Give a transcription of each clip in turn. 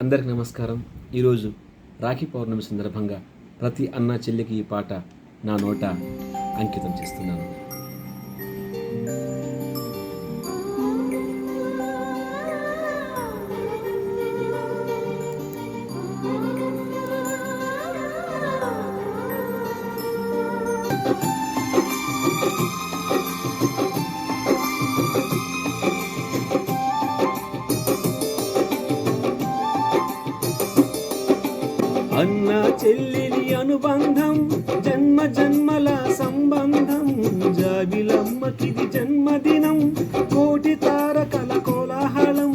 అందరికి నమస్కారం. ఈరోజు రాఖీ పౌర్ణమి సందర్భంగా ప్రతి అన్న చెల్లికి ఈ పాట నా నోట అంకితం చేస్తున్నాను. అన్న చెల్లిని అనుబంధం, జన్మ జన్మల సంబంధం, జాబిలమ్మకిది జన్మదినం, కోటి తారకల కోలాహలం,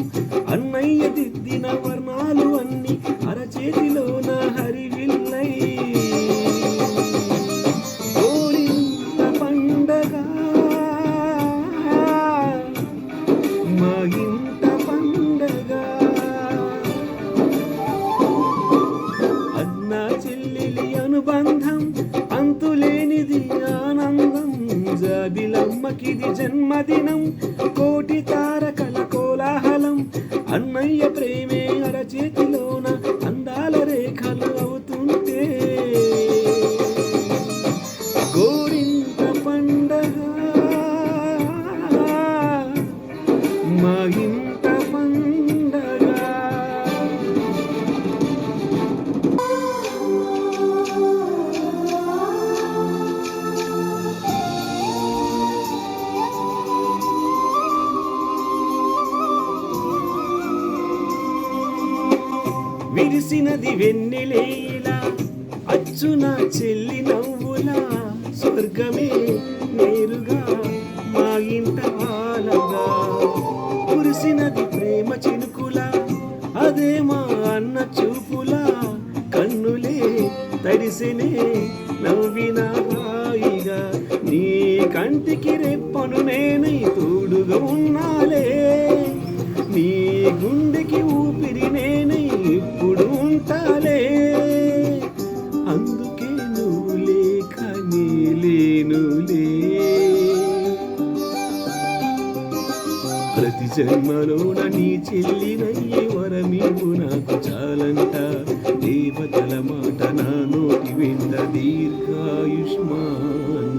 అన్నయ్య దిద్దిన వర్ణాలు అన్ని అరచేతిలోన హరివిల్లై కోరింత పండగ మా ఇంట పండగ. చెల్లెలి అనుబంధం అంతులేనిది ఆనందం, జాబిలమ్మకిది జన్మదినం, కోటి తారకల కోలాహలం, అన్నయ్య ప్రేమే అరచేతిలోన అందాల రేఖలు అవుతుంటే గోరింత పండగ మా ఇంట పండగ. విరిసినది వెన్నెలేలా, అచ్చున చెల్లి నవ్వులా, స్వర్గమే నేరుగా మా ఇంట వాలగా, కురిసినది ప్రేమ చినుకులా, అదే మా అన్న చూపులా, కన్నులే తడిసినే నవ్విన హాయిగా, నీ కంటికి రెప్పను నేనై తోడుగా ఉన్నాలే, నీ గుండెకి ఊపిరి నేనై ఇప్పుడు ఉంటాలే, అందుకే నువ్వు లేక నీ లేనులే, ప్రతి జన్మలోన నీ చెల్లినయ్యే వరమివు నాకు చాలంట, దేవతల మాట నా నోటి వెంట దీర్ఘాయుష్మాన్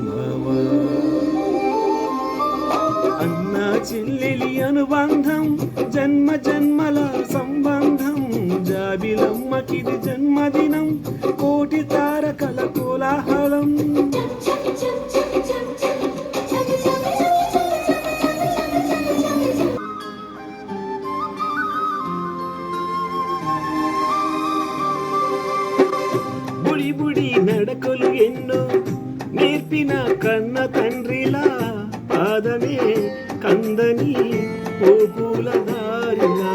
భవ. అన్న చెల్లెలి అనుబంధం, జన్మ జన్మల సంబంధం, జాబిలమ్మకిది జన్మదినం, కోటి తారకల కోలాహలం. బుడి బుడి నడకలు ఎన్నో నేర్పిన కన్న తండ్రిలా, పాదమే కందని పోపుల దారిగా,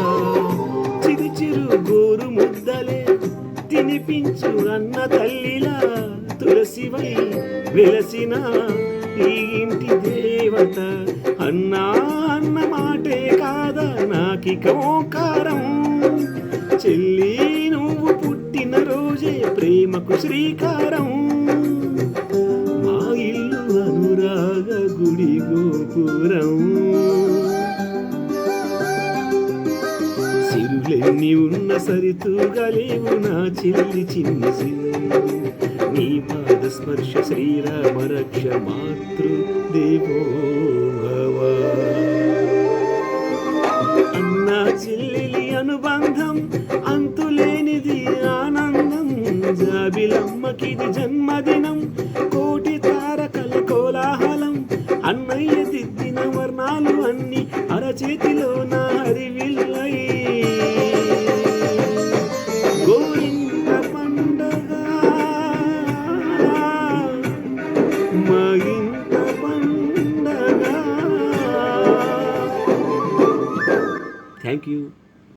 చిరు చిరు గోరు ముద్దలే తినిపించు అన్న తల్లిలా, తులసివై వెలసిన ఈ ఇంటి దేవత, అన్నా అన్న మాటే కాదా నాకిక ఓంకారం, చెల్లి నువ్వు పుట్టిన రోజే ప్రేమకు శ్రీకారం, మా ఇల్లు అనురాగ గుడి గోపురం, సిరులెన్ని ఉన్న సరితూగలేవు నా చెల్లి చిన్న సింధు, నీ పాద స్పర్శ శ్రీరామ రక్ష మాతృ దేవో భవ. అన్నా చెల్లెలి అనుబంధం అంతులేనిది ఆనందం, జాబిలమ్మకిది జన్మదినం, కోటి తారకల కోలాహలం, అన్నయ్య దిద్దిన వర్ణాలు అన్ని అరచేతిలోన హరివిల్లై గోరింత పండగ మా ఇంట పండగ. Thank you.